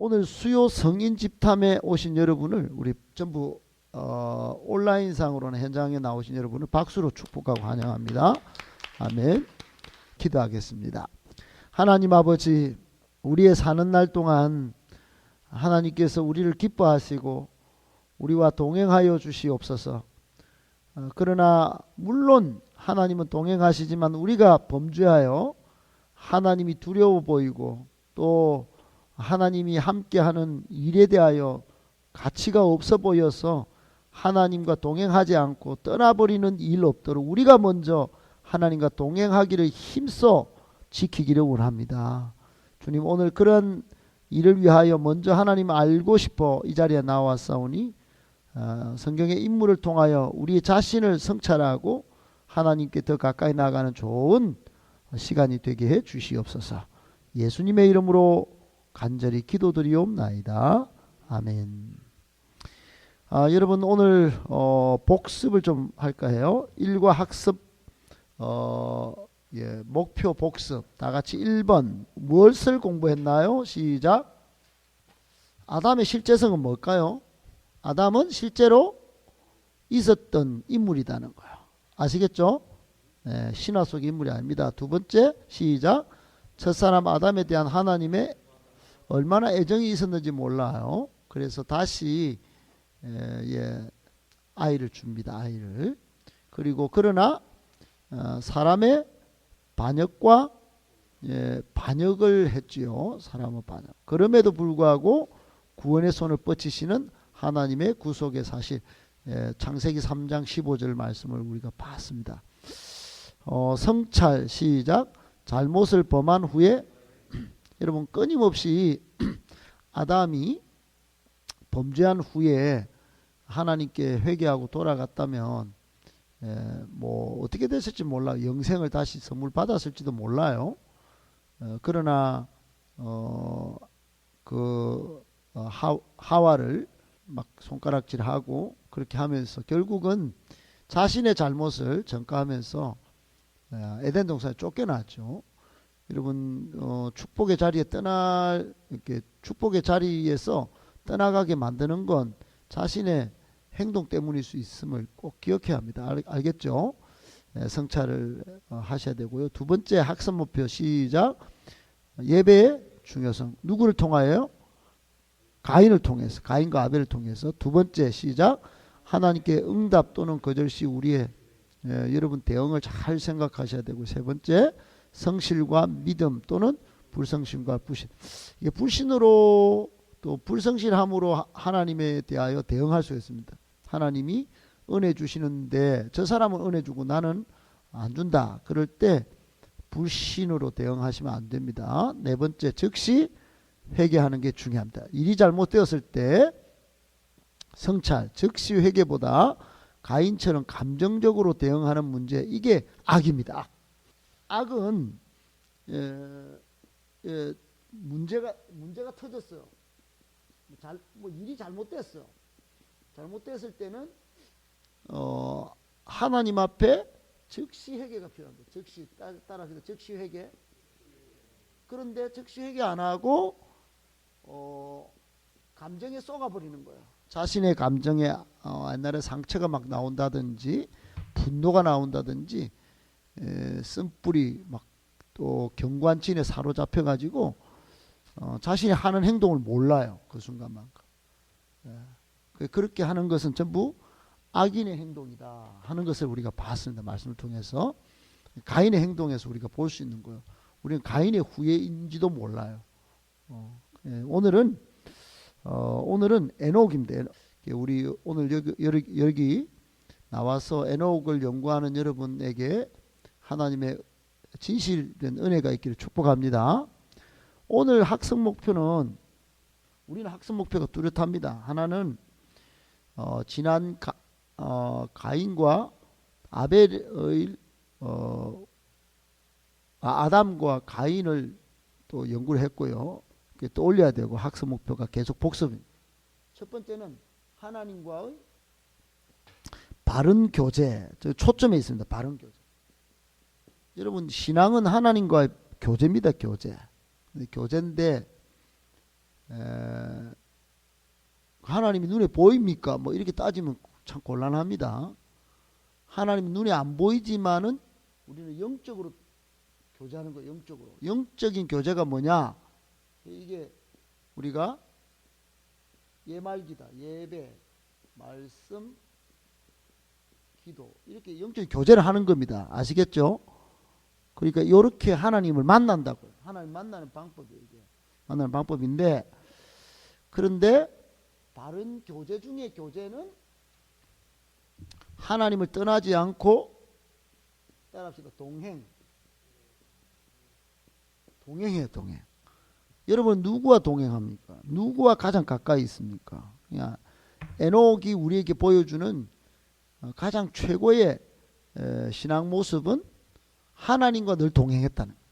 오늘 수요 성인 집탐에 오신 여러분을 우리 전부 온라인상으로는 현장에 나오신 여러분을 박수로 축복하고 환영합니다. 아멘. 기도하겠습니다. 하나님 아버지, 우리의 사는 날 동안 하나님께서 우리를 기뻐하시고 우리와 동행하여 주시옵소서. 그러나 물론 하나님은 동행하시지만 우리가 범죄하여 하나님이 두려워 보이고 또 하나님이 함께하는 일에 대하여 가치가 없어 보여서 하나님과 동행하지 않고 떠나버리는 일 없도록 우리가 먼저 하나님과 동행하기를 힘써 지키기를 원합니다. 주님, 오늘 그런 일을 위하여 먼저 하나님 알고 싶어 이 자리에 나왔사오니 성경의 인물을 통하여 우리 자신을 성찰하고 하나님께 더 가까이 나가는 좋은 시간이 되게 해 주시옵소서. 예수님의 이름으로 간절히 기도드리옵나이다. 아멘. 여러분, 오늘 복습을 좀 할까 해요. 일과 학습 목표 복습. 다 같이 1번 무엇을 공부했나요? 시작. 아담의 실제성은 뭘까요? 아담은 실제로 있었던 인물이라는 거예요. 아시겠죠? 네, 신화 속의 인물이 아닙니다. 두 번째, 시작. 첫사람 아담에 대한 하나님의 얼마나 애정이 있었는지 몰라요. 그래서 다시 아이를 줍니다. 아이를. 그리고 그러나 사람의 반역과 반역을 했지요. 사람의 반역. 그럼에도 불구하고 구원의 손을 뻗치시는 하나님의 구속의 사실, 창세기 3장 15절 말씀을 우리가 봤습니다. 성찰. 시작. 잘못을 범한 후에 여러분, 끊임없이 아담이 범죄한 후에 하나님께 회개하고 돌아갔다면 뭐 어떻게 됐을지 몰라. 영생을 다시 선물 받았을지도 몰라요. 그러나 하와를 막 손가락질하고 그렇게 하면서 결국은 자신의 잘못을 전가하면서 에덴 동산에 쫓겨났죠. 여러분, 축복의 자리에 이렇게 축복의 자리에서 떠나가게 만드는 건 자신의 행동 때문일 수 있음을 꼭 기억해야 합니다. 알겠죠? 성찰을 하셔야 되고요. 두 번째 학습 목표. 시작. 예배의 중요성. 누구를 통하여요? 가인을 통해서, 가인과 아벨을 통해서. 두 번째, 시작. 하나님께 응답 또는 거절 시 우리의 여러분 대응을 잘 생각하셔야 되고. 세 번째, 성실과 믿음 또는 불성심과 불신. 이게 불신으로 또 불성실함으로 하나님에 대하여 대응할 수 있습니다. 하나님이 은혜 주시는데 저 사람은 은혜 주고 나는 안 준다. 그럴 때 불신으로 대응하시면 안 됩니다. 네 번째, 즉시 회개하는 게 중요합니다. 일이 잘못되었을 때 성찰, 즉시 회개보다 가인처럼 감정적으로 대응하는 문제, 이게 악입니다. 악은 문제가 터졌어요. 일이 잘못됐어. 잘못됐을 때는 하나님 앞에 즉시 회개가 필요합니다. 즉시 따라서 즉시 회개. 그런데 즉시 회개 안 하고 감정에 쏘가버리는 거예요. 자신의 감정에 옛날에 상처가 막 나온다든지 분노가 나온다든지 쓴뿌리 막 또 경관진에 사로잡혀 가지고 자신이 하는 행동을 몰라요. 그 순간만큼. 그렇게 하는 것은 전부 악인의 행동이다 하는 것을 우리가 봤습니다. 말씀을 통해서. 가인의 행동에서 우리가 볼 수 있는 거예요. 우리는 가인의 후예인지도 몰라요. 오늘은 에녹입니다. 우리 오늘 여기 나와서 에녹을 연구하는 여러분에게 하나님의 진실된 은혜가 있기를 축복합니다. 오늘 학습 목표는, 우리는 학습 목표가 뚜렷합니다. 하나는 지난 가인과 아벨의 아담과 가인을 또 연구를 했고요. 또 올려야 되고, 학습 목표가 계속 복습입니다. 첫 번째는 하나님과의 바른 교제, 초점에 있습니다. 바른 교제. 여러분, 신앙은 하나님과의 교제입니다. 교제인데 하나님이 눈에 보입니까? 뭐 이렇게 따지면 참 곤란합니다. 하나님이 눈에 안 보이지만은 우리는 영적으로 교제하는 거예요. 영적으로. 영적인 교제가 뭐냐? 이게 우리가 예말기다, 예배, 말씀, 기도 이렇게 영적인 교제를 하는 겁니다. 아시겠죠? 그러니까 이렇게 하나님을 만난다고요. 하나님 만나는 방법이에요. 이게 만나는 방법인데, 그런데 바른 교제 중에 교제는 하나님을 떠나지 않고, 따라합시다, 동행해요. 동행. 여러분 누구와 동행합니까? 누구와 가장 가까이 있습니까? 그냥 에녹이 우리에게 보여주는 가장 최고의 신앙 모습은 하나님과 늘 동행했다는 거예요.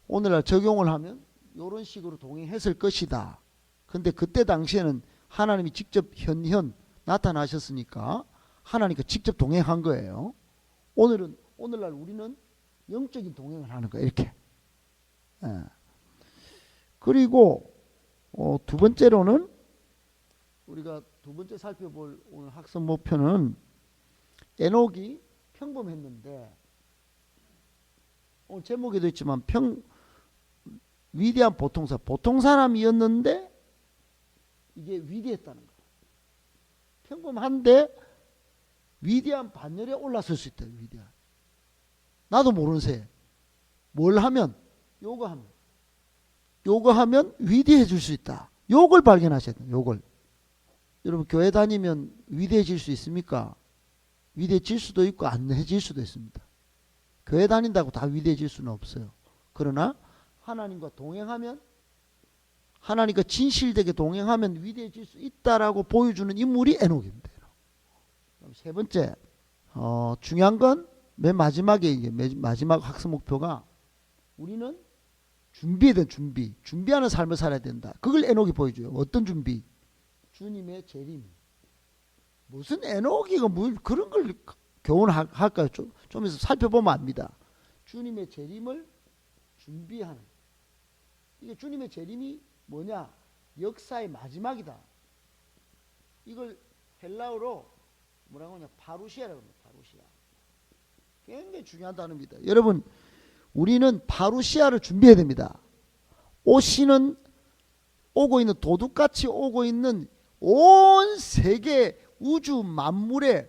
오늘날 적용을 하면 이런 식으로 동행했을 것이다. 근데 그때 당시에는 하나님이 직접 현현 나타나셨으니까 하나님과 직접 동행한 거예요. 오늘날 우리는 영적인 동행을 하는 거예요. 이렇게. 그리고 두 번째로는 우리가 두 번째 살펴볼 오늘 학습 목표는 에녹이 평범했는데, 오늘 제목에도 있지만 위대한 보통 사람이었는데 이게 위대했다는 거예요. 평범한데 위대한 반열에 올라설 수 있다. 위대한. 나도 모르는 새. 뭘 하면? 요거하면 위대해질 수 있다. 요걸 발견하셔야 돼요. 요걸. 여러분 교회 다니면 위대해질 수 있습니까? 위대해질 수도 있고 안 해질 수도 있습니다. 교회 다닌다고 다 위대해질 수는 없어요. 그러나 하나님과 동행하면, 하나님과 진실되게 동행하면 위대해질 수 있다라고 보여주는 인물이 에녹입니다. 그럼 세 번째, 중요한 건 맨 마지막에, 이게 마지막 학습 목표가 우리는 준비해야 돼. 준비하는 삶을 살아야 된다. 그걸 에녹이 보여줘요. 어떤 준비? 주님의 재림. 무슨 에녹이가 뭐 그런 걸 교훈할까요? 좀 있어 살펴보면 압니다. 주님의 재림을 준비하는. 이게 주님의 재림이 뭐냐? 역사의 마지막이다. 이걸 헬라어로 뭐라고 하냐? 파루시아라고 합니다. 파루시아. 굉장히 중요한 단어입니다. 여러분, 우리는 파루시아를 준비해야 됩니다. 오시는, 오고 있는, 도둑같이 오고 있는 온 세계 우주 만물의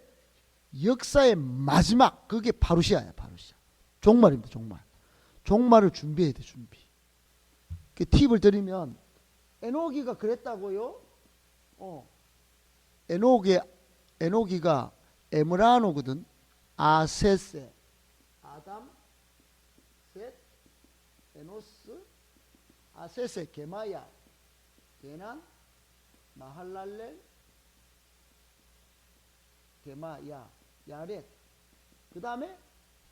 역사의 마지막, 그게 파루시아야. 파루시아. 종말입니다. 종말을 준비해야 돼. 준비. 그 팁을 드리면, 에녹이가 그랬다고요? 에녹이가 에므라노거든. 아세세, 아담, 셋, 에노스, 아세세, 게마야, 게난, 마할랄렐, 게마야, 야렛. 그 다음에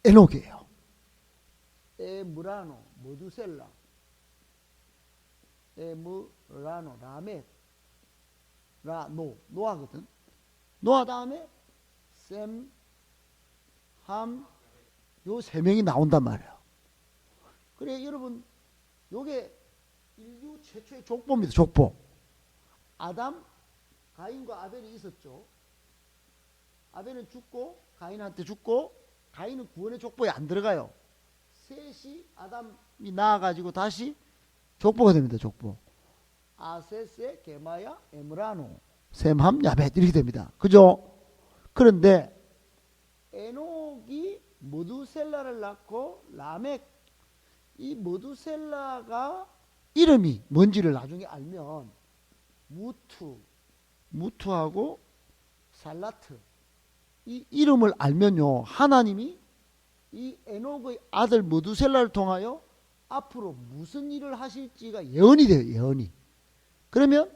에녹이에요. 에므라노, 모두셀라, 에므라노, 라멧, 노아거든. 노아 다음에 셈, 함, 요 세 명이 나온단 말이에요. 그래 여러분, 요게 인류 최초의 족보입니다. 족보. 아담, 가인과 아벨이 있었죠. 아벨은 죽고 가인한테 죽고, 가인은 구원의 족보에 안 들어가요. 셋이 아담이 나와가지고 다시 족보가 됩니다. 족보. 아세세, 게마야, 에므라노, 셈함, 야벳 이렇게 됩니다. 그죠? 그런데 에녹이 모두셀라를 낳고 라멕, 이 모두셀라가 이름이 뭔지를 나중에 알면 무투하고 살라트, 이 이름을 알면요, 하나님이 이 에녹의 아들 모두셀라를 통하여 앞으로 무슨 일을 하실지가 예언이 돼요. 예언이. 그러면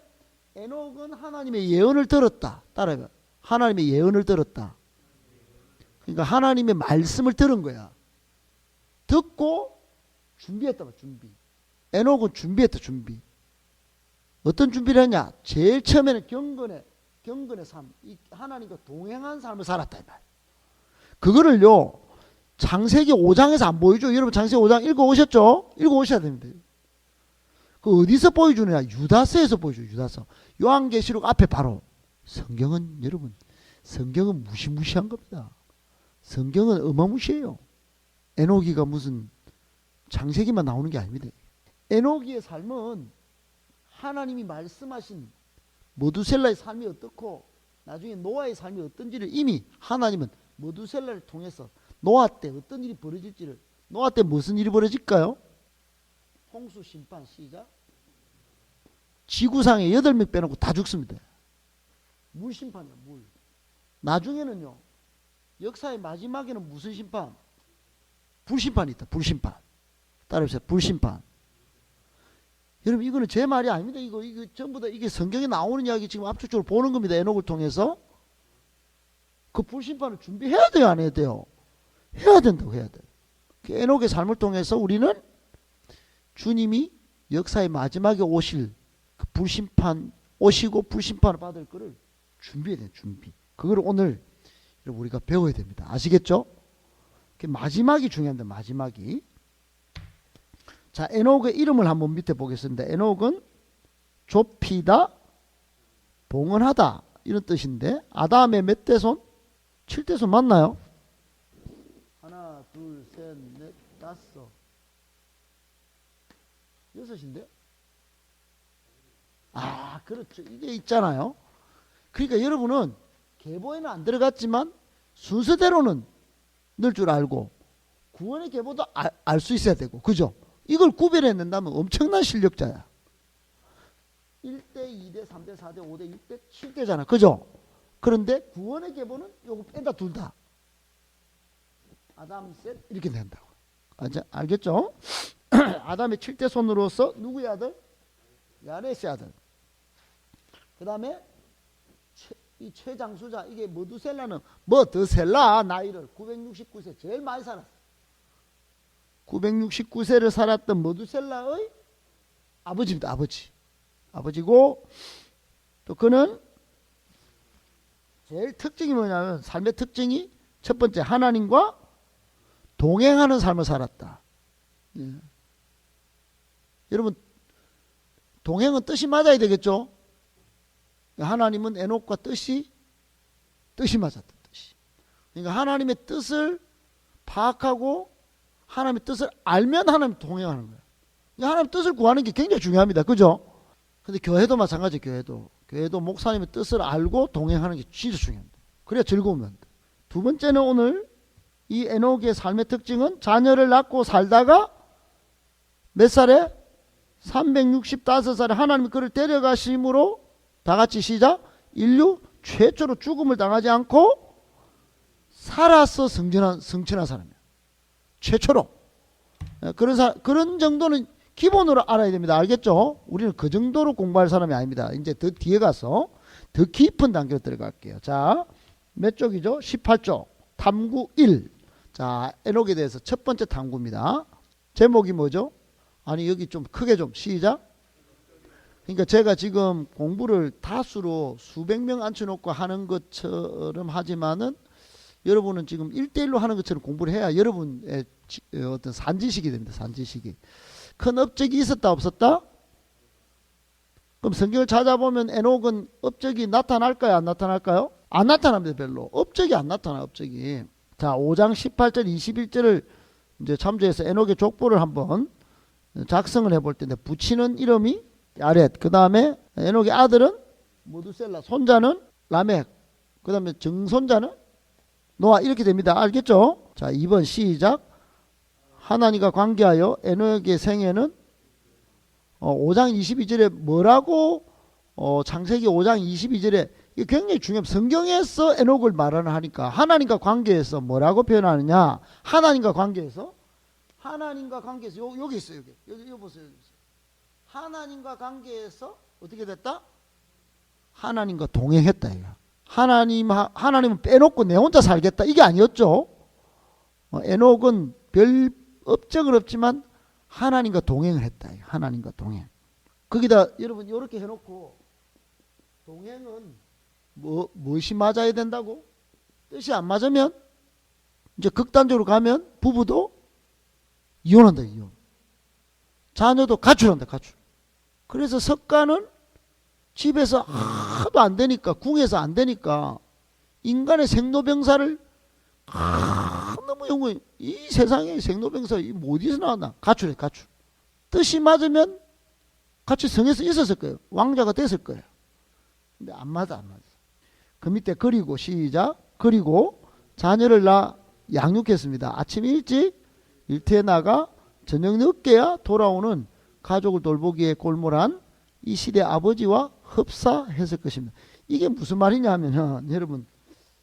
에녹은 하나님의 예언을 들었다. 따라해봐. 하나님의 예언을 들었다. 그러니까 하나님의 말씀을 들은 거야. 듣고 준비했다. 준비. 에녹은 준비했다. 준비. 어떤 준비를 했냐? 제일 처음에는 경건의 삶, 이 하나님과 동행한 삶을 살았다. 이 말. 그거를요, 창세기 5장에서 안 보이죠? 여러분 창세기 5장 읽어오셨죠? 읽어오셔야 됩니다. 그 어디서 보여주느냐? 유다서에서 보여줘요. 유다서. 요한계시록 앞에 바로. 성경은 여러분, 성경은 무시무시한 겁니다. 성경은 어마무시해요. 에노기가 무슨 창세기만 나오는 게 아닙니다. 에노기의 삶은 하나님이 말씀하신 머두셀라의 삶이 어떻고 나중에 노아의 삶이 어떤지를 이미 하나님은 머두셀라를 통해서 노아 때 어떤 일이 벌어질지를, 노아 때 무슨 일이 벌어질까요? 홍수 심판 시작. 지구상에 8명 빼놓고 다 죽습니다. 물 심판이야, 물. 나중에는요, 역사의 마지막에는 무슨 심판? 불심판이 있다. 불심판. 따라해보세요. 불심판. 여러분, 이거는 제 말이 아닙니다. 이거 전부 다 이게 성경에 나오는 이야기 지금 압축적으로 보는 겁니다. 에녹을 통해서. 그 불심판을 준비해야 돼요, 안 해야 돼요? 해야 된다고, 해야 돼요. 그 에녹의 삶을 통해서 우리는 주님이 역사의 마지막에 오실 그 불심판 오시고 불심판을 받을 거를 준비해야 돼요. 준비. 그걸 오늘 우리가 배워야 됩니다. 아시겠죠? 마지막이 중요합니다. 마지막이. 자, 에녹의 이름을 한번 밑에 보겠습니다. 에녹은 좁히다, 봉헌하다 이런 뜻인데 아담의 몇 대손? 7대손 맞나요? 하나, 둘, 셋, 넷, 다섯, 여섯인데? 아, 그렇죠. 이게 있잖아요. 그러니까 여러분은 계보에는 안 들어갔지만 순서대로는 늘 줄 알고 구원의 계보도 알 수 있어야 되고, 그죠? 이걸 구별해낸다면 엄청난 실력자야. 1대, 2대, 3대, 4대, 5대, 6대, 7대잖아. 그죠? 그런데 구원의 계보는 요거 뺀다 둘 다. 아담, 셋 이렇게 된다고. 알겠죠? 아담의 7대 손으로서 누구의 아들? 야레스의 아들. 그 다음에 이 최장수자, 이게 머두셀라는 머드셀라 나이를 969세 제일 많이 살았어. 969세를 살았던 머두셀라의 아버지입니다. 아버지고 또 그는 제일 특징이 뭐냐면 삶의 특징이 첫 번째 하나님과 동행하는 삶을 살았다. 예. 여러분 동행은 뜻이 맞아야 되겠죠? 하나님은 에녹과 뜻이 맞았다. 뜻이. 그러니까 하나님의 뜻을 파악하고 하나님의 뜻을 알면 하나님 동행하는 거예요. 그러니까 하나님의 뜻을 구하는 게 굉장히 중요합니다. 그죠? 근데 교회도 마찬가지예요. 교회도 목사님의 뜻을 알고 동행하는 게 진짜 중요합니다. 그래야 즐거움이 난다. 두 번째는 오늘 이 에녹의 삶의 특징은 자녀를 낳고 살다가 몇 살에? 365살에 하나님이 그를 데려가심으로 다 같이 시작. 인류 최초로 죽음을 당하지 않고 살아서 성천한 사람이에요. 최초로. 그런 정도는 기본으로 알아야 됩니다. 알겠죠? 우리는 그 정도로 공부할 사람이 아닙니다. 이제 더 뒤에 가서 더 깊은 단계로 들어갈게요. 자, 몇 쪽이죠? 18쪽. 탐구 1. 자, 에녹에 대해서 첫 번째 탐구입니다. 제목이 뭐죠? 아니, 여기 좀 크게 좀 시작. 그러니까 제가 지금 공부를 다수로 수백 명 앉혀놓고 하는 것처럼 하지만은 여러분은 지금 1대1로 하는 것처럼 공부를 해야 여러분의 어떤 산지식이 됩니다. 산지식이. 큰 업적이 있었다 없었다? 그럼 성경을 찾아보면 에녹은 업적이 나타날까요? 안 나타날까요? 안 나타납니다. 별로. 업적이 안 나타나. 업적이. 자, 5장 18절 21절을 이제 참조해서 에녹의 족보를 한번 작성을 해볼 텐데 붙이는 이름이 야렛. 그 다음에 에녹의 아들은 모두셀라. 손자는 라멕. 그 다음에 증손자는 노아. 이렇게 됩니다. 알겠죠? 자, 2번 시작. 하나님과 관계하여 에녹의 생애는 5장 22절에 뭐라고 창세기 5장 22절에 이게 굉장히 중요합니다. 성경에서 에녹을 말하는 하니까 하나님과 관계에서 뭐라고 표현하느냐. 하나님과 관계에서 여기 있어요. 여기 보세요. 하나님과 관계에서 어떻게 됐다? 하나님과 동행했다. 이거. 하나님은 빼놓고 내 혼자 살겠다. 이게 아니었죠. 에녹은 별 업적은 없지만 하나님과 동행을 했다. 하나님과 동행. 거기다 여러분 이렇게 해놓고 동행은 무엇이 맞아야 된다고? 뜻이 안 맞으면 이제 극단적으로 가면 부부도 이혼한다. 이혼. 자녀도 가출한다. 가출. 그래서 석가는 집에서 하도 안 되니까, 궁에서 안 되니까 인간의 생로병사를 너무 연구해. 이 세상에 생로병사 뭐 어디서 나왔나? 가출해, 가출. 뜻이 맞으면 같이 성에서 있었을 거예요. 왕자가 됐을 거예요. 근데 안 맞아, 안 맞아. 그 밑에 그리고 시작. 그리고 자녀를 낳아 양육했습니다. 아침 일찍 일터에 나가 저녁 늦게야 돌아오는 가족을 돌보기에 골몰한 이 시대 아버지와 흡사했을 것입니다. 이게 무슨 말이냐 하면 여러분,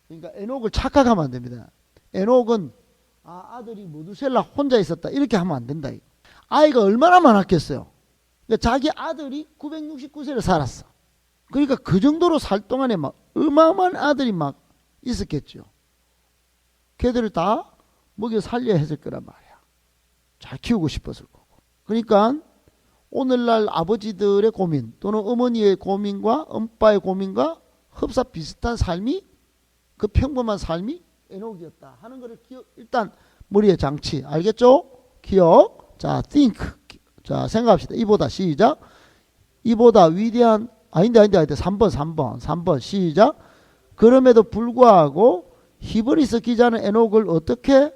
그러니까 에녹을 착각하면 안 됩니다. 에녹은 아들이 모두셀라 혼자 있었다 이렇게 하면 안 된다. 아이가 얼마나 많았겠어요. 그러니까 자기 아들이 969세를 살았어. 그러니까 그 정도로 살 동안에 막 어마어마한 아들이 막 있었겠죠. 걔들을 다 먹여 살려야 했을 거란 말이야. 잘 키우고 싶었을 거고. 그러니까 오늘날 아버지들의 고민 또는 어머니의 고민과 엄빠의 고민과 흡사 비슷한 삶이, 그 평범한 삶이 에녹이었다 하는 것을 일단 머리에 장치. 알겠죠? 기억. 자, think. 자, 생각합시다. 이보다 시작. 이보다 위대한, 아닌데 3번 시작. 그럼에도 불구하고 히브리서 기자는 에녹을 어떻게,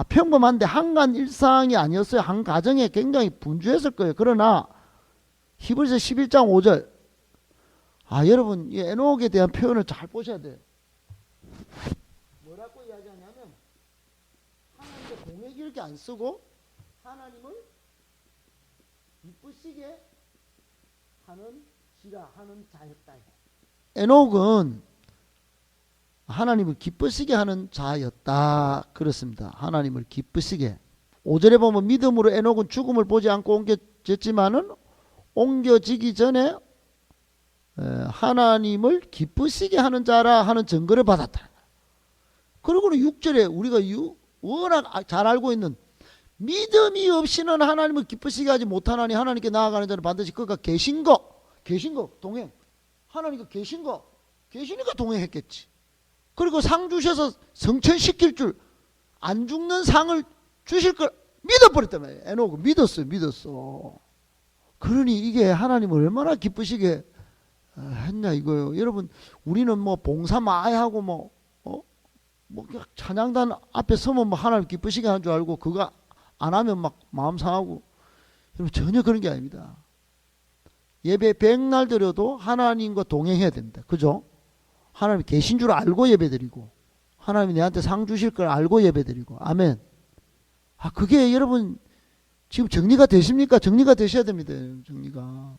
평범한데 한간 일상이 아니었어요. 한 가정에 굉장히 분주했을 거예요. 그러나 히브리서 11장 5절, 여러분 이 에녹에 대한 표현을 잘 보셔야 돼요. 뭐라고 이야기하냐면 하나님의 공액 이렇게 안 쓰고 하나님을 기쁘시게 하는 자였다. 에녹은 하나님을 기쁘시게 하는 자였다. 그렇습니다. 하나님을 기쁘시게. 5절에 보면 믿음으로 에녹은 죽음을 보지 않고 옮겨졌지만은 옮겨지기 전에 하나님을 기쁘시게 하는 자라 하는 증거를 받았다. 그리고는 6절에 우리가 워낙 잘 알고 있는 믿음이 없이는 하나님을 기쁘시게 하지 못하나니 하나님께 나아가는 자는 반드시 그가 계신 거 동행. 하나님과 계시니까 동행했겠지. 그리고 상 주셔서 성천시킬 줄, 안 죽는 상을 주실 걸 믿어버렸단 말이에요. 에녹은 믿었어. 그러니 이게 하나님을 얼마나 기쁘시게 했냐 이거예요. 여러분, 우리는 뭐 봉사 많이 하고 뭐 찬양단 앞에 서면 뭐 하나님 기쁘시게 하는 줄 알고 그거 안 하면 막 마음 상하고. 여러분, 전혀 그런 게 아닙니다. 예배 백날 드려도 하나님과 동행해야 됩니다. 그죠? 하나님이 계신 줄 알고 예배드리고 하나님이 내한테 상 주실 걸 알고 예배드리고. 아멘. 그게 여러분 지금 정리가 되십니까? 정리가 되셔야 됩니다. 정리가.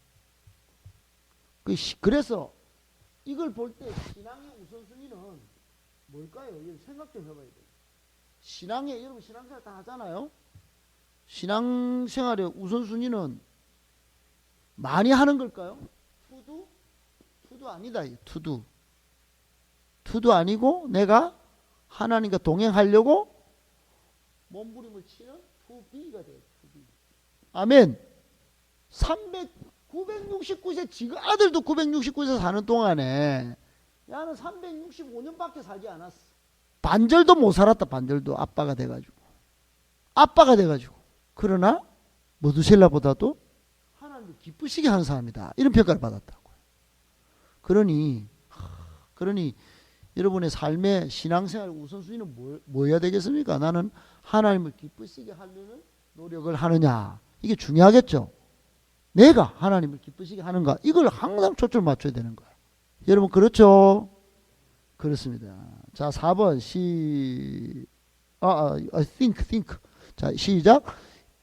그래서 이걸 볼 때 신앙의 우선순위는 뭘까요? 생각 좀 해봐야 돼요. 여러분 신앙생활 다 하잖아요. 신앙생활의 우선순위는 많이 하는 걸까요? 투두 아니다. 투두 아니고 내가 하나님과 동행하려고 몸부림을 치는 투비가 돼요. 투비. 아멘. 969세 지금 아들도 969세 사는 동안에 야는 365년밖에 살지 않았어. 반절도 못 살았다. 반절도. 아빠가 돼가지고. 그러나 모두셀라보다도 하나님을 기쁘시게 하는 사람이다. 이런 평가를 받았다고. 그러니 여러분의 삶의 신앙생활 우선순위는 뭐여야 되겠습니까? 나는 하나님을 기쁘시게 하려는 노력을 하느냐. 이게 중요하겠죠. 내가 하나님을 기쁘시게 하는가. 이걸 항상 초점을 맞춰야 되는 거야. 여러분 그렇죠? 그렇습니다. 자, 4번 think. 자, 시작.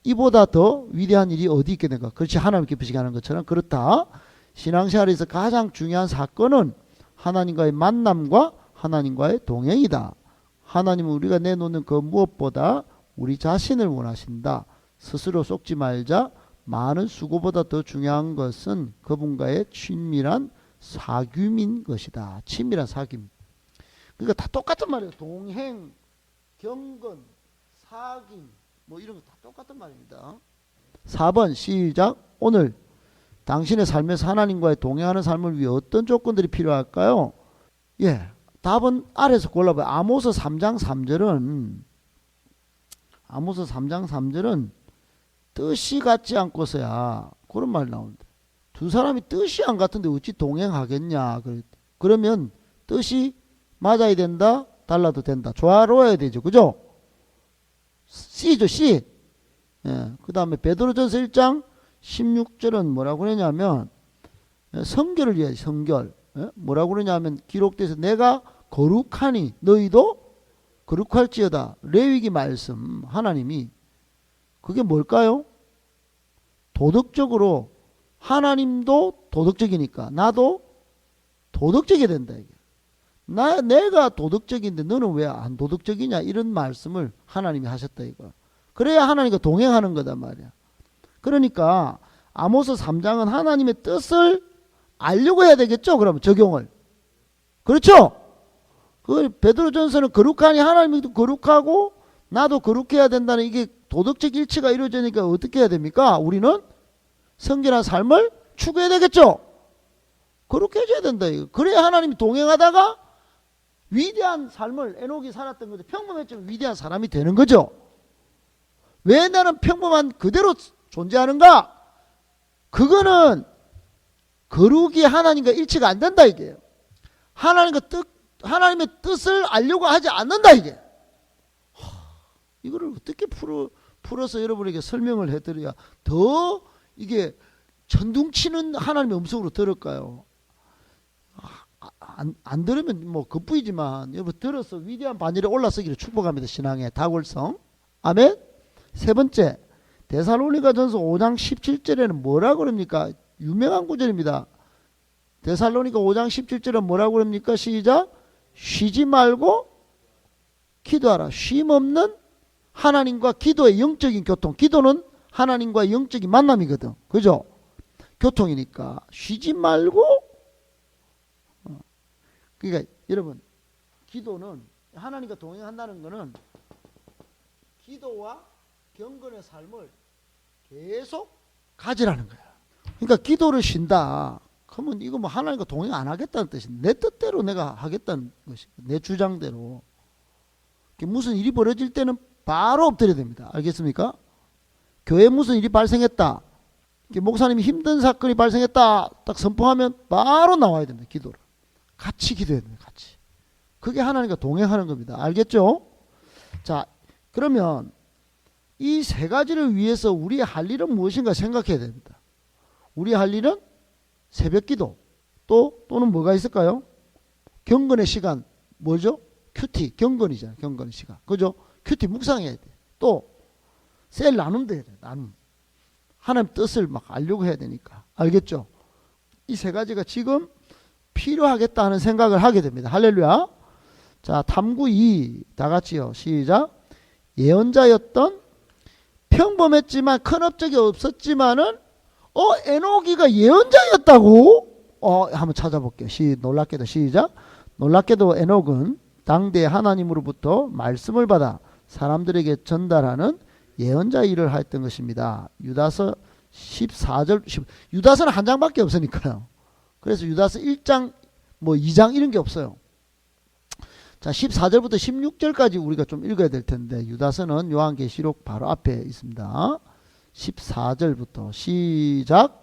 이보다 더 위대한 일이 어디 있겠는가? 그렇지, 하나님 기쁘시게 하는 것처럼 그렇다. 신앙생활에서 가장 중요한 사건은 하나님과의 만남과 하나님과의 동행이다. 하나님은 우리가 내놓는 그 무엇보다 우리 자신을 원하신다. 스스로 속지 말자. 많은 수고보다 더 중요한 것은 그분과의 친밀한 사귐인 것이다. 친밀한 사귐. 그러니까 다 똑같은 말이에요. 동행, 경건, 사귐 뭐 이런 거 다 똑같은 말입니다. 4번 시작. 오늘 당신의 삶에서 하나님과의 동행하는 삶을 위해 어떤 조건들이 필요할까요? 답은 아래에서 골라봐요. 아모스 3장 3절은 뜻이 같지 않고서야 그런 말 나오는데 두 사람이 뜻이 안 같은데 어찌 동행하겠냐. 그러면 뜻이 맞아야 된다, 달라도 된다. 조화로워야 되죠. 그죠? C죠, C. 예, 그 다음에 베드로전서 1장 16절은 뭐라고 그러냐면 성결을 위해 성결. 예? 뭐라고 그러냐면 기록돼서 내가 거룩하니 너희도 거룩할지어다. 레위기 말씀 하나님이 그게 뭘까요? 도덕적으로 하나님도 도덕적이니까 나도 도덕적이 된다. 이게. 내가 도덕적인데 너는 왜 안 도덕적이냐 이런 말씀을 하나님이 하셨다 이거. 그래야 하나님과 동행하는 거단 말이야. 그러니까 아모스 3장은 하나님의 뜻을 알려고 해야 되겠죠. 그러면 적용을. 그렇죠? 그 베드로전서는 거룩하니 하나님도 거룩하고 나도 거룩해야 된다는 이게 도덕적 일치가 이루어지니까 어떻게 해야 됩니까? 우리는 성결한 삶을 추구해야 되겠죠. 거룩해져야 된다 이거. 그래야 하나님이 동행하다가 위대한 삶을 에녹이 살았던 거죠. 평범했지만 위대한 사람이 되는 거죠. 왜 나는 평범한 그대로 존재하는가? 그거는 거룩이 하나님과 일치가 안 된다 이게요. 하나님의 뜻을 알려고 하지 않는다 이게. 이거를 어떻게 풀어서 여러분에게 설명을 해드려야 더 이게 천둥치는 하나님의 음성으로 들을까요? 안 들으면 뭐 그뿐이지만 여러분 들어서 위대한 반열에 올라서기를 축복합니다. 신앙의 다골성. 아멘. 세 번째, 데살로니가전서 5장 17절에는 뭐라고 그럽니까? 유명한 구절입니다. 데살로니가 5장 17절은 뭐라고 그럽니까? 시작. 쉬지 말고 기도하라. 쉼 없는 하나님과 기도의 영적인 교통. 기도는 하나님과 영적인 만남이거든. 그죠? 교통이니까 쉬지 말고. 그러니까 여러분 기도는 하나님과 동행한다는 것은 기도와 경건의 삶을 계속 가지라는 거야. 그러니까 기도를 쉰다. 그러면 이거 뭐 하나님과 동행 안 하겠다는 뜻인데 내 뜻대로 내가 하겠다는 것이 내 주장대로. 무슨 일이 벌어질 때는 바로 엎드려야 됩니다. 알겠습니까? 교회에 무슨 일이 발생했다. 목사님이 힘든 사건이 발생했다. 딱 선포하면 바로 나와야 됩니다. 기도를. 같이 기도해야 됩니다. 같이. 그게 하나님과 동행하는 겁니다. 알겠죠? 자, 그러면 이 세 가지를 위해서 우리의 할 일은 무엇인가 생각해야 됩니다. 우리 할 일은 새벽 기도 또는 뭐가 있을까요? 경건의 시간 뭐죠? 큐티 경건이잖아요. 경건의 시간. 그죠? 큐티 묵상해야 돼. 또 셀 나눔도 해야 돼. 나눔. 하나님 뜻을 막 알려고 해야 되니까. 알겠죠? 이 세 가지가 지금 필요하겠다 하는 생각을 하게 됩니다. 할렐루야. 자, 탐구 2 다 같이요. 시작. 예언자였던 평범했지만 큰 업적이 없었지만은 에녹이가 예언자였다고? 한번 찾아볼게요. 놀랍게도 시작. 놀랍게도 에녹은 당대 하나님으로부터 말씀을 받아 사람들에게 전달하는 예언자 일을 하였던 것입니다. 유다서 14절 유다서는 한 장밖에 없으니까요. 그래서 유다서 1장 뭐 2장 이런 게 없어요. 자, 14절부터 16절까지 우리가 좀 읽어야 될 텐데 유다서는 요한계시록 바로 앞에 있습니다. 14절부터 시작.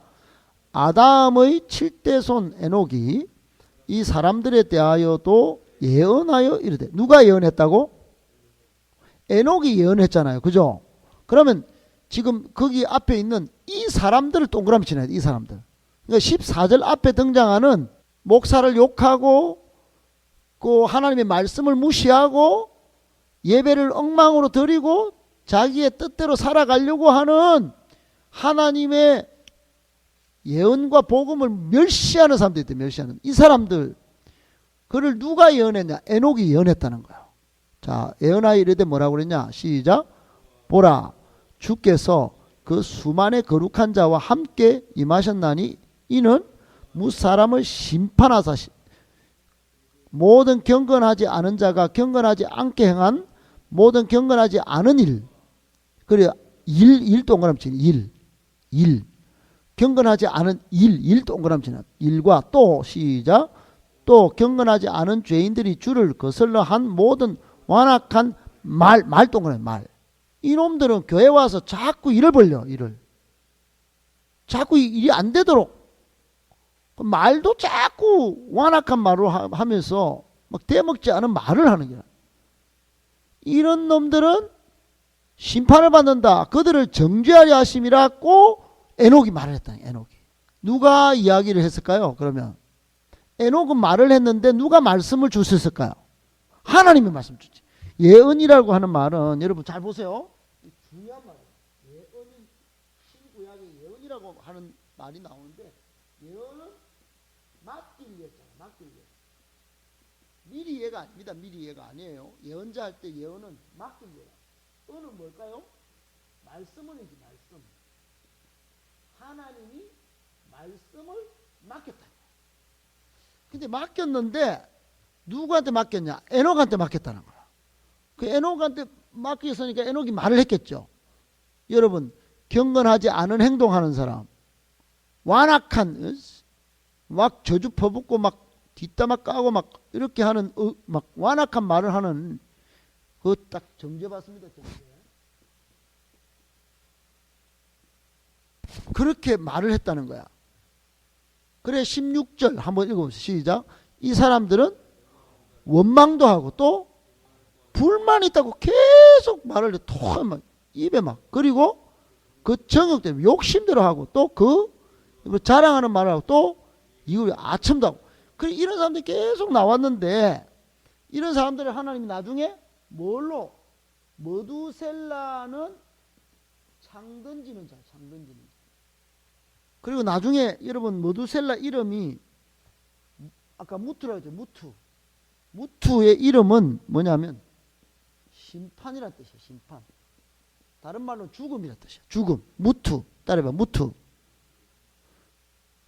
아담의 7대 손 에녹이 이 사람들에 대하여도 예언하여 이르되. 누가 예언했다고? 에녹이 예언했잖아요. 그죠? 그러면 지금 거기 앞에 있는 이 사람들을 동그라미 치네요. 이 사람들. 그러니까 14절 앞에 등장하는 목사를 욕하고 그 하나님의 말씀을 무시하고 예배를 엉망으로 드리고 자기의 뜻대로 살아가려고 하는 하나님의 예언과 복음을 멸시하는 사람들이 있대. 멸시하는 이 사람들 그를 누가 예언했냐? 에녹이 예언했다는 거예요. 자, 예언하여 이르되 뭐라고 그랬냐? 시작. 보라, 주께서 그 수만의 거룩한 자와 함께 임하셨나니 이는 무사람을 심판하사 모든 경건하지 않은 자가 경건하지 않게 행한 모든 경건하지 않은 일. 그래 일 동그라미 치는 일. 경건하지 않은 일 동그라미 치는 일과 또 시작. 또 경건하지 않은 죄인들이 주를 거슬러 한 모든 완악한 말 동그라미 말. 이놈들은 교회 와서 자꾸 일을 벌려. 일을. 자꾸 일이 안 되도록 말도 자꾸 완악한 말로 하면서 막 대먹지 않은 말을 하는 거야. 이런 놈들은 심판을 받는다. 그들을 정죄하려 하심이라고 에녹이 말을 했다. 에녹이. 누가 이야기를 했을까요? 그러면 에녹은 말을 했는데 누가 말씀을 주셨을까요? 하나님이 말씀 주지. 예언이라고 하는 말은 여러분 잘 보세요. 중요한 말이에요. 예언은 신구약에 예언이라고 하는 말이 나오는데 예언은 맡길 예잖아요. 맡길 예. 미리 예가 아닙니다. 미리 예가 아니에요. 예언자 할 때 예언은 맡길 예라. 은은 뭘까요? 말씀은이지 말씀. 하나님이 말씀을 맡겼다. 근데 맡겼는데 누구한테 맡겼냐? 에녹한테 맡겼다는 거야. 그 에녹한테 맡겼으니까 에녹이 말을 했겠죠. 여러분 경건하지 않은 행동하는 사람, 완악한 막 저주 퍼붓고 막 뒷담화 까고 막 이렇게 하는 막 완악한 말을 하는 그거 딱 정죄받습니다. 정죄. 그렇게 말을 했다는 거야. 그래 16절 한번 읽어보세요. 시작. 이 사람들은 원망도 하고 또 불만이 있다고 계속 말을 해. 막 입에 막. 그리고 그 정욕 때문에 욕심대로 하고 또 그 자랑하는 말을 하고 또 이걸 아첨도 하고. 그래 이런 사람들이 계속 나왔는데 이런 사람들을 하나님이 나중에 뭘로? 머두셀라는 창 던지는 자, 창 던지는 자. 그리고 나중에 여러분 머두셀라 이름이 아까 무투라고 했죠. 무투. 무투의 이름은 뭐냐면 심판이란 뜻이에요. 심판. 다른 말로 죽음이란 뜻이에요. 죽음. 무투. 따라해봐. 무투.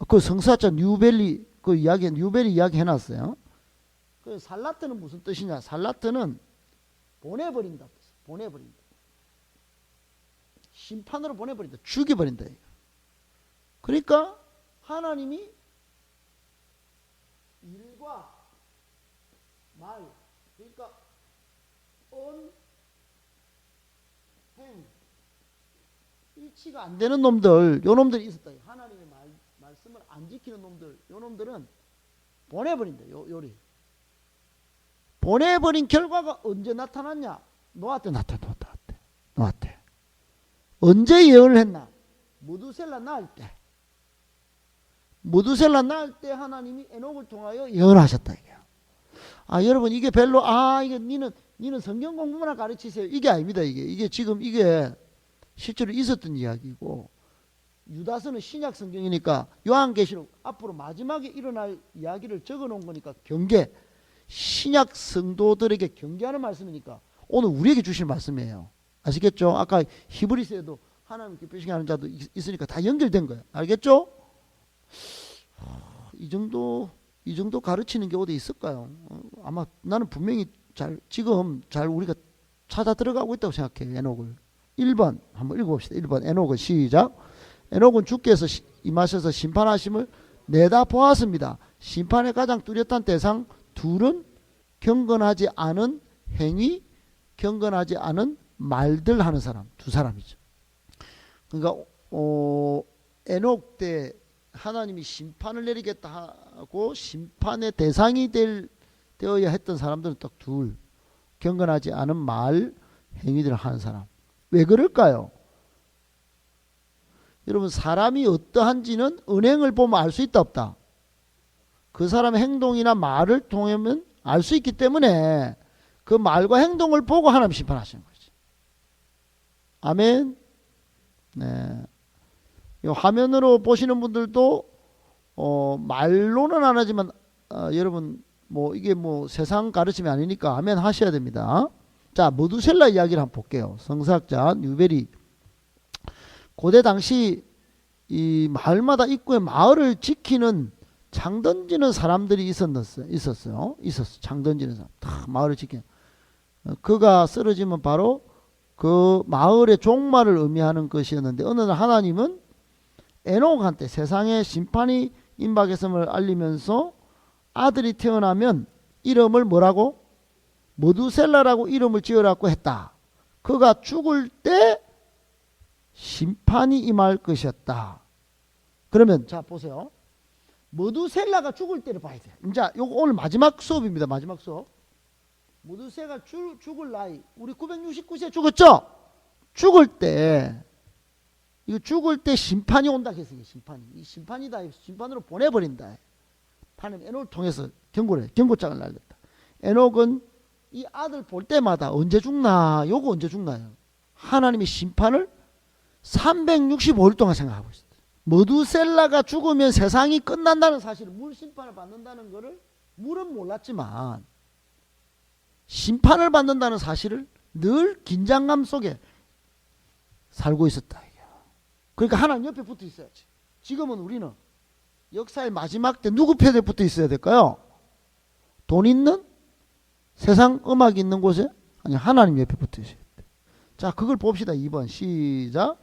그 성사자 뉴벨리 그 이야기 뉴벨리 이야기 해놨어요. 그 살라트는 무슨 뜻이냐? 살라트는 보내버린다. 보내버린다. 심판으로 보내버린다. 죽여버린다. 그러니까 하나님이 일과 말, 그러니까 언, 행, 일치가 안 되는 놈들, 요 놈들이 있었다. 하나님의 말씀을 안 지키는 놈들, 요 놈들은 보내버린다. 요리. 보내버린 결과가 언제 나타났냐? 노아때 나타났대. 노아때. 언제 예언을 했나? 무두셀라 낳을 때. 무두셀라 낳을 때 하나님이 에녹을 통하여 예언하셨다. 이게. 아 여러분 이게 별로 이게 니는 성경 공부만 가르치세요. 이게 아닙니다. 이게 지금 이게 실제로 있었던 이야기고 유다서는 신약 성경이니까 요한계시록 앞으로 마지막에 일어날 이야기를 적어놓은 거니까 경계. 신약 성도들에게 경계하는 말씀이니까 오늘 우리에게 주실 말씀이에요. 아시겠죠? 아까 히브리서에도 하나님 기쁘시게 하는 자도 있으니까 다 연결된 거예요. 알겠죠? 이 정도 가르치는 게 어디 있을까요? 아마 나는 분명히 지금 잘 우리가 찾아 들어가고 있다고 생각해요. 에녹을. 1번 한번 읽어봅시다. 1번 에녹은 시작. 에녹은 주께서 임하셔서 심판하심을 내다 보았습니다. 심판의 가장 뚜렷한 대상 둘은 경건하지 않은 행위, 경건하지 않은 말들 하는 사람, 두 사람이죠. 그러니까 에녹 때 하나님이 심판을 내리겠다 하고 심판의 대상이 되어야 했던 사람들은 딱 둘. 경건하지 않은 말, 행위들을 하는 사람. 왜 그럴까요? 여러분 사람이 어떠한지는 은행을 보면 알 수 있다 없다? 그 사람의 행동이나 말을 통하면 알 수 있기 때문에 그 말과 행동을 보고 하나님 심판하시는 거지. 아멘. 네. 이 화면으로 보시는 분들도 말로는 안 하지만 여러분 뭐 이게 뭐 세상 가르침이 아니니까 아멘 하셔야 됩니다. 자, 머두셀라 이야기를 한번 볼게요. 성사학자 뉴베리. 고대 당시 이 마을마다 입구에 마을을 지키는 창 던지는 사람들이 있었어요. 창 던지는 사람. 다 마을을 지키는. 그가 쓰러지면 바로 그 마을의 종말을 의미하는 것이었는데 어느 날 하나님은 에녹한테 세상에 심판이 임박했음을 알리면서 아들이 태어나면 이름을 뭐라고? 머두셀라라고 이름을 지으라고 했다. 그가 죽을 때 심판이 임할 것이었다. 그러면 자 보세요. 머두셀라가 죽을 때를 봐야 돼. 이제 요거 오늘 마지막 수업입니다. 마지막 수업. 머두셀라가 죽을 나이. 우리 969세 죽었죠? 죽을 때 이거 죽을 때 심판이 온다 해서 심판이. 이 심판이다. 심판으로 보내버린다. 하나님 에녹을 통해서 경고장을 날렸다. 에녹은 이 아들 볼 때마다 언제 죽나? 요거 언제 죽나요? 하나님의 심판을 365일 동안 생각하고 있어요. 머두셀라가 죽으면 세상이 끝난다는 사실을, 물 심판을 받는다는 것을 물은 몰랐지만 심판을 받는다는 사실을 늘 긴장감 속에 살고 있었다. 그러니까 하나님 옆에 붙어 있어야지. 지금은 우리는 역사의 마지막 때 누구 편에 붙어 있어야 될까요? 돈 있는 세상 음악이 있는 곳에? 아니, 하나님 옆에 붙어 있어야 돼. 자, 그걸 봅시다. 2번 시작.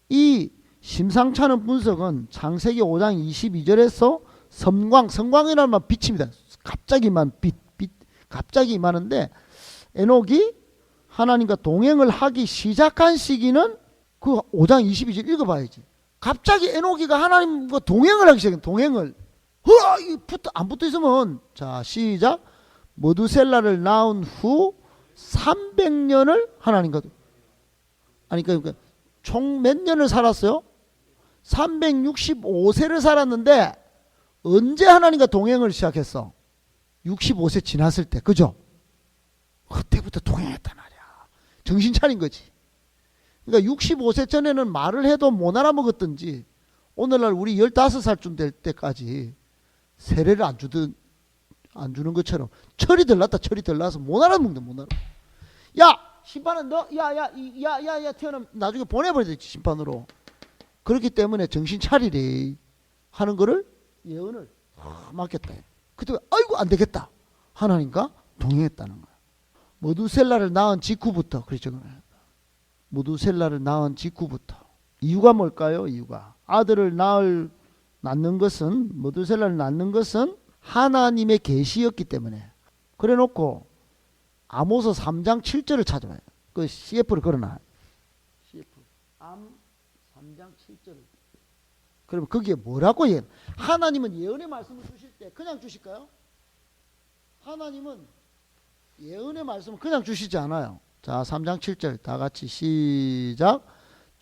이 심상찮은 분석은 창세기 5장 22절에서 성광이라는 말 빛입니다. 갑자기만 갑자기 임하는데 에녹이 하나님과 동행을 하기 시작한 시기는 그 5장 22절 읽어봐야지. 갑자기 에녹이가 하나님과 동행을 하기 시작해. 동행을. 안 붙어 있으면 자 시작. 머두셀라를 낳은 후 300년을 하나님과 아니 그러니까 총 몇 년을 살았어요? 365세를 살았는데 언제 하나님과 동행을 시작했어? 65세 지났을 때. 그죠? 그때부터 동행했단 말이야. 정신 차린 거지. 그러니까 65세 전에는 말을 해도 못 알아먹었던지 오늘날 우리 15살쯤 될 때까지 세례를 안 주는 것처럼 철이 들나서 못 알아먹는다. 못 알아. 야 심판은 너 야야 태어나면 나중에 보내버려야 지 심판으로. 그렇기 때문에 정신 차리래 하는 거를 예언을 맡겼다. 그때 아이고 안 되겠다. 하나님과 동행했다는 거야. 머두셀라를 낳은 직후부터 그렇죠. 머두셀라를 낳은 직후부터. 이유가 뭘까요? 이유가 아들을 낳는 것은 머두셀라를 낳는 것은 하나님의 계시였기 때문에. 그래 놓고 아모스 3장 7절을 찾아봐요. 그 CF를 걸어놔. CF. 암 3장 7절을. 그러면 거기에 뭐라고 예언? 하나님은 예언의 말씀을 주실 때 그냥 주실까요? 하나님은 예언의 말씀을 그냥 주시지 않아요. 자, 3장 7절 다 같이 시작.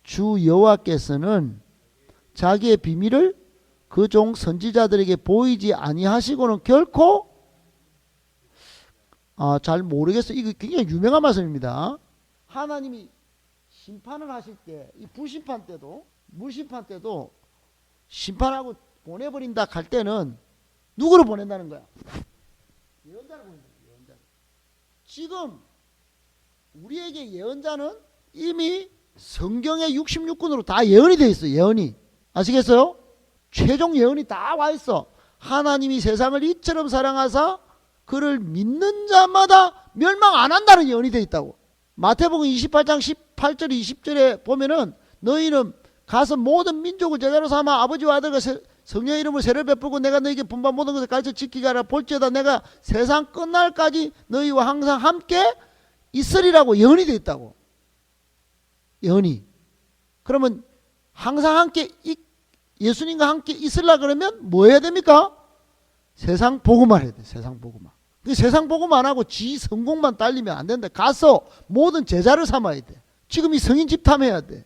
주 여호와께서는 자기의 비밀을 그 종 선지자들에게 보이지 아니하시고는 결코 잘 모르겠어요. 이거 굉장히 유명한 말씀입니다. 하나님이 심판을 하실 때, 이 불심판 때도, 물심판 때도 심판하고 보내버린다 할 때는 누구를 보낸다는 거야? 예언자를 보낸다. 예언자. 지금 우리에게 예언자는 이미 성경의 66권으로 다 예언이 되어 있어요. 예언이. 아시겠어요? 최종 예언이 다 와 있어. 하나님이 세상을 이처럼 사랑하사 그를 믿는 자마다 멸망 안 한다는 예언이 되어 있다고. 마태복음 28장 18절 20절에 보면은 너희는 가서 모든 민족을 제자로 삼아 아버지와 아들과 성령의 이름으로 세례를 베풀고 내가 너희에게 분반 모든 것을 가르쳐 지키게 하라. 볼지어다 내가 세상 끝날까지 너희와 항상 함께 있으리라고 예언이 되어 있다고. 예언이. 그러면 항상 함께 예수님과 함께 있으려 그러면 뭐 해야 됩니까? 세상 복음만 해야 돼. 세상 복음만. 그 세상 복음 안 하고 지 성공만 딸리면 안 된다. 가서 모든 제자를 삼아야 돼. 지금 이 성인 집탐해야 돼.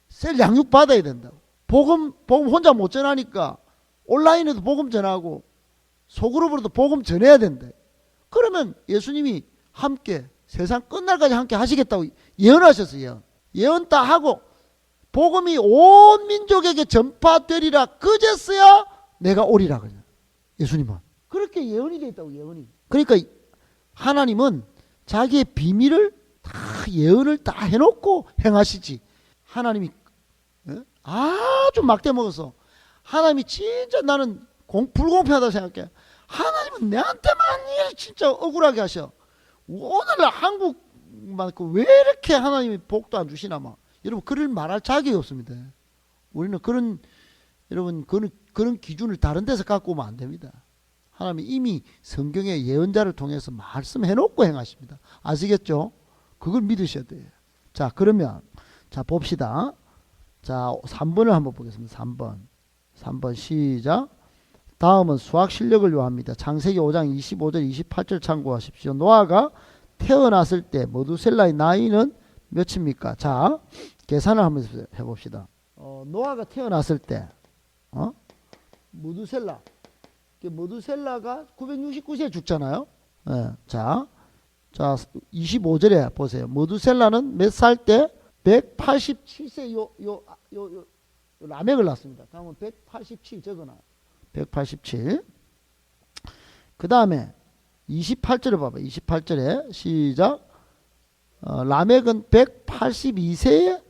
셀 양육 받아야 된다고. 복음 혼자 못 전하니까 온라인에도 복음 전하고 소그룹으로도 복음 전해야 된다. 그러면 예수님이 함께 세상 끝날까지 함께 하시겠다고 예언하셨어요. 예언 다 하고 복음이 온 민족에게 전파되리라 그제서야 내가 오리라 그래요. 예수님은 그렇게 예언이 되어 있다고. 예언이. 그러니까 하나님은 자기의 비밀을 다 예언을 다 해놓고 행하시지. 하나님이 아주 막대 먹어서 하나님이 진짜 나는 불공평하다고 생각해. 하나님은 내한테만 진짜 억울하게 하셔. 오늘날 한국만 왜 이렇게 하나님이 복도 안 주시나 막. 여러분 그런 말할 자격이 없습니다. 우리는 여러분 그런 기준을 다른 데서 갖고 오면 안 됩니다. 하나님이 이미 성경의 예언자를 통해서 말씀해놓고 행하십니다. 아시겠죠? 그걸 믿으셔야 돼요. 자 그러면 자 봅시다. 자 3번을 한번 보겠습니다. 3번. 3번 시작. 다음은 수학 실력을 요합니다. 창세기 5장 25절 28절 참고하십시오. 노아가 태어났을 때 머두셀라의 나이는 몇입니까? 자, 계산을 한번 해봅시다. 노아가 태어났을 때 머두셀라가 969세에 죽잖아요. 네, 자 25절에 보세요. 머두셀라는 몇 살 때? 187세 요 라멕을 낳습니다. 그러면 187 적어놔. 187. 그 다음에 28절을 봐봐. 28절에 시작. 라멕은 182세에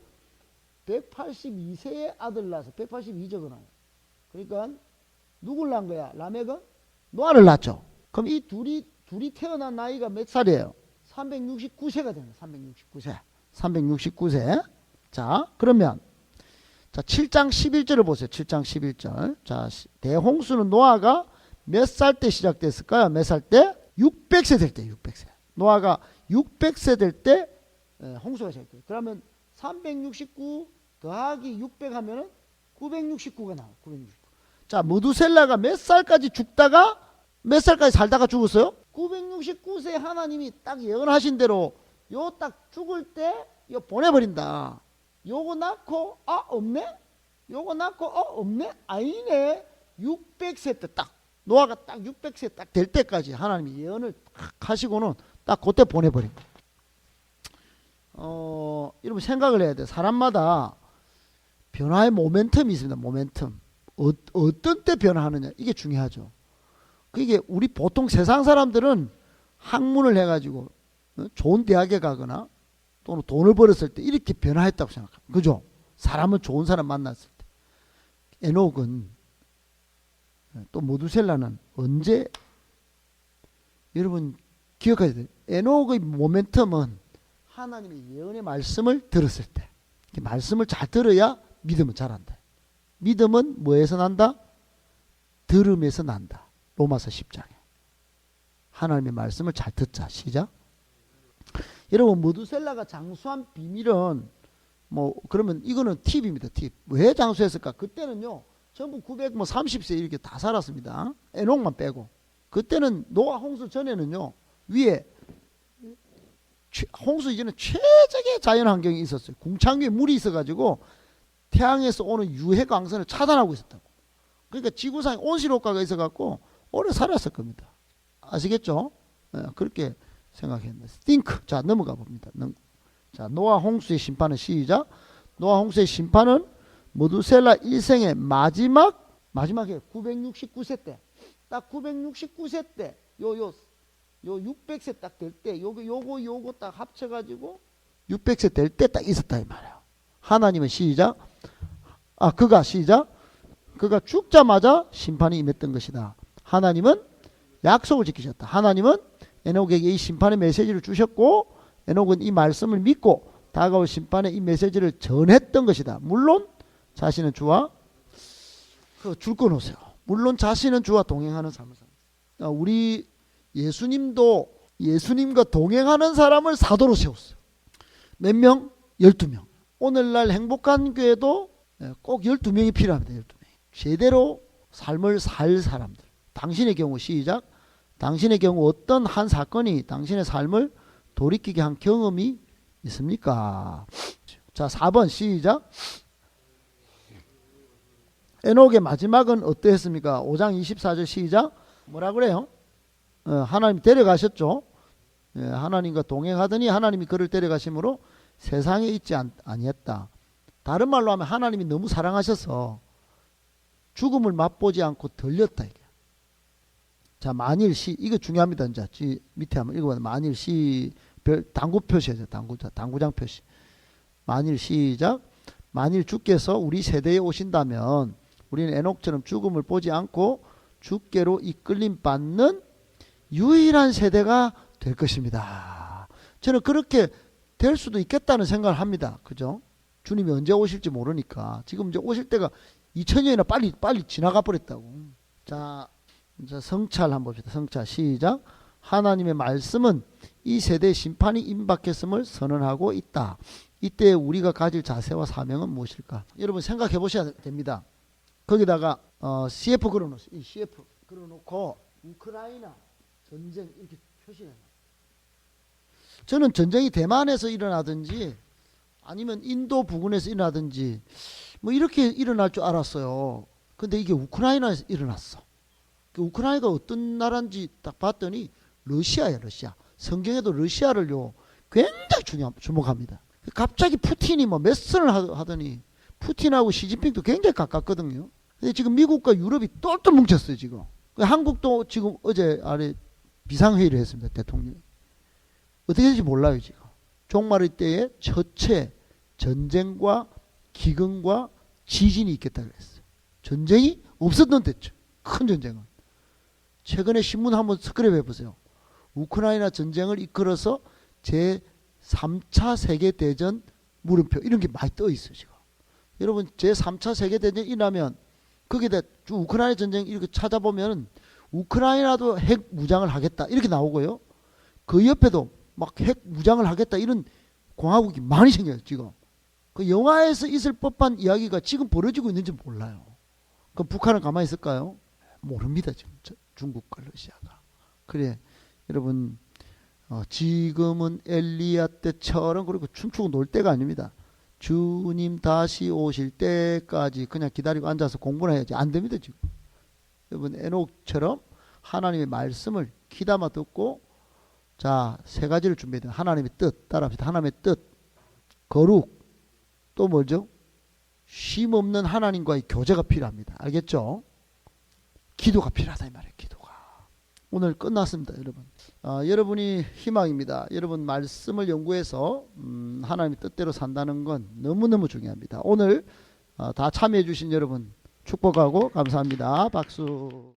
아들 낳아서 182 적어놔요. 그러니까 누굴 낳은 거야? 라멕은 노아를 낳죠. 그럼 이 둘이 태어난 나이가 몇 살이에요? 369세가 되는 거예요. 369세. 자, 그러면 자, 7장 11절을 보세요. 7장 11절. 자, 대홍수는 노아가 몇 살 때 시작됐을까요? 몇 살 때? 600세 될 때. 600세. 노아가 600세 될 때 홍수가 시작돼요. 그러면 369 더하기 600 하면은 969가 나와요. 969. 자, 무두셀라가 몇 살까지 죽다가 몇 살까지 살다가 죽었어요? 969세 하나님이 딱 예언하신 대로 요 딱 죽을 때 요 보내버린다. 요거 낳고 없네? 요거 낳고 없네? 아니네. 600세 때 딱 노아가 딱 600세 딱 될 때까지 하나님이 예언을 딱 하시고는 딱 그때 보내버린 거예요. 여러분 생각을 해야 돼. 사람마다 변화의 모멘텀이 있습니다. 모멘텀. 어떤 때 변화하느냐 이게 중요하죠. 그게 우리 보통 세상 사람들은 학문을 해가지고 좋은 대학에 가거나 또는 돈을 벌었을 때 이렇게 변화했다고 생각합니다. 그죠? 사람은 좋은 사람 만났을 때. 에녹은 또 모두셀라는 언제 여러분 기억하셔야 돼요. 에녹의 모멘텀은 하나님의 예언의 말씀을 들었을 때. 말씀을 잘 들어야 믿음은 자란다. 믿음은 뭐에서 난다? 들음에서 난다. 로마서 10장에. 하나님의 말씀을 잘 듣자. 시작. 여러분 머두셀라가 장수한 비밀은 그러면 이거는 팁입니다. 팁. 왜 장수했을까? 그때는요. 전부 930세 이렇게 다 살았습니다. 에녹만 빼고. 그때는 노아 홍수 전에는요. 위에 홍수 이전에 최적의 자연 환경이 있었어요. 궁창 위에 물이 있어가지고 태양에서 오는 유해 광선을 차단하고 있었다고. 그러니까 지구상에 온실 효과가 있어갖고 오래 살았을 겁니다. 아시겠죠? 그렇게 생각했는데. think. 자, 넘어가 봅니다. 자, 노아 홍수의 심판은 시작. 노아 홍수의 심판은 머두셀라 일생의 마지막에 969세 때. 딱 969세 때. 요 600세 딱 될 때. 요거 딱 합쳐가지고 600세 될 때 딱 있었다 이 말이에요. 하나님은 시작. 그가 죽자마자 심판이 임했던 것이다. 하나님은 약속을 지키셨다. 하나님은 에녹에게 이 심판의 메시지를 주셨고 에녹은 이 말씀을 믿고 다가올 심판의 이 메시지를 전했던 것이다. 물론 자신은 주와 줄 꺼놓으세요. 물론 자신은 주와 동행하는 삶을 삽니다. 우리 예수님도 예수님과 동행하는 사람을 사도로 세웠어요. 몇 명? 12명. 오늘날 행복한 교회도 꼭 12명이 필요합니다. 12명. 제대로 삶을 살 사람들. 당신의 경우 시작. 당신의 경우 어떤 한 사건이 당신의 삶을 돌이키게 한 경험이 있습니까? 자, 4번 시작. 에녹의 마지막은 어떠했습니까? 5장 24절 시작. 뭐라 그래요? 하나님 데려가셨죠. 하나님과 동행하더니 하나님이 그를 데려가심으로 세상에 있지 아니했다. 다른 말로 하면 하나님이 너무 사랑하셔서 죽음을 맛보지 않고 들렸다. 이게. 자, 만일 이거 중요합니다. 이제 밑에 한번 읽어봐요. 만일 당구 표시죠. 당구장 표시. 만일 시작. 만일 주께서 우리 세대에 오신다면 우리는 에녹처럼 죽음을 보지 않고 주께로 이끌림 받는 유일한 세대가 될 것입니다. 저는 그렇게 될 수도 있겠다는 생각을 합니다. 그죠? 주님이 언제 오실지 모르니까. 지금 이제 오실 때가 2000년이나 빨리 지나가 버렸다고. 자, 성찰 한번 봅시다. 성찰 시작. 하나님의 말씀은 이 세대의 심판이 임박했음을 선언하고 있다. 이때 우리가 가질 자세와 사명은 무엇일까? 여러분 생각해 보셔야 됩니다. 거기다가 CF 걸어놓았어요. 이 CF 걸어놓고 우크라이나 전쟁 이렇게 표시해요. 저는 전쟁이 대만에서 일어나든지 아니면 인도 부근에서 일어나든지 뭐 이렇게 일어날 줄 알았어요. 근데 이게 우크라이나에서 일어났어. 우크라이나가 어떤 나라인지 딱 봤더니 러시아야, 러시아. 성경에도 러시아를요 굉장히 주목합니다. 갑자기 푸틴이 뭐 메슨을 하더니 푸틴하고 시진핑도 굉장히 가깝거든요. 근데 지금 미국과 유럽이 똘똘 뭉쳤어요 지금. 한국도 지금 어제 아래 비상회의를 했습니다. 대통령이. 어떻게 될지 몰라요 지금. 종말의 때에 첫째 전쟁과 기근과 지진이 있겠다 그랬어요. 전쟁이 없었던 때죠. 큰 전쟁은. 최근에 신문 한번 스크랩 해보세요. 우크라이나 전쟁을 이끌어서 제3차 세계대전 물음표 이런 게 많이 떠 있어요 지금. 여러분 제3차 세계대전이 일어나면 거기다 우크라이나 전쟁 이렇게 찾아보면 우크라이나도 핵 무장을 하겠다 이렇게 나오고요. 그 옆에도 막 핵 무장을 하겠다 이런 공화국이 많이 생겨요 지금. 그 영화에서 있을 법한 이야기가 지금 벌어지고 있는지 몰라요. 그럼 북한은 가만히 있을까요? 모릅니다 지금 중국과 러시아가. 그래 여러분 지금은 엘리야 때처럼 그리고 춤추고 놀 때가 아닙니다. 주님 다시 오실 때까지 그냥 기다리고 앉아서 공부를 해야지 안 됩니다 지금. 여러분 에녹처럼 하나님의 말씀을 귀담아 듣고 자, 세 가지를 준비해야 하나님의 뜻 따라합시다. 하나님의 뜻, 거룩, 또 뭐죠? 쉼 없는 하나님과의 교제가 필요합니다. 알겠죠? 기도가 필요하다 이 말이에요. 기도가. 오늘 끝났습니다 여러분. 여러분이 희망입니다. 여러분 말씀을 연구해서 하나님의 뜻대로 산다는 건 너무너무 중요합니다. 오늘 다 참여해 주신 여러분 축복하고 감사합니다. 박수.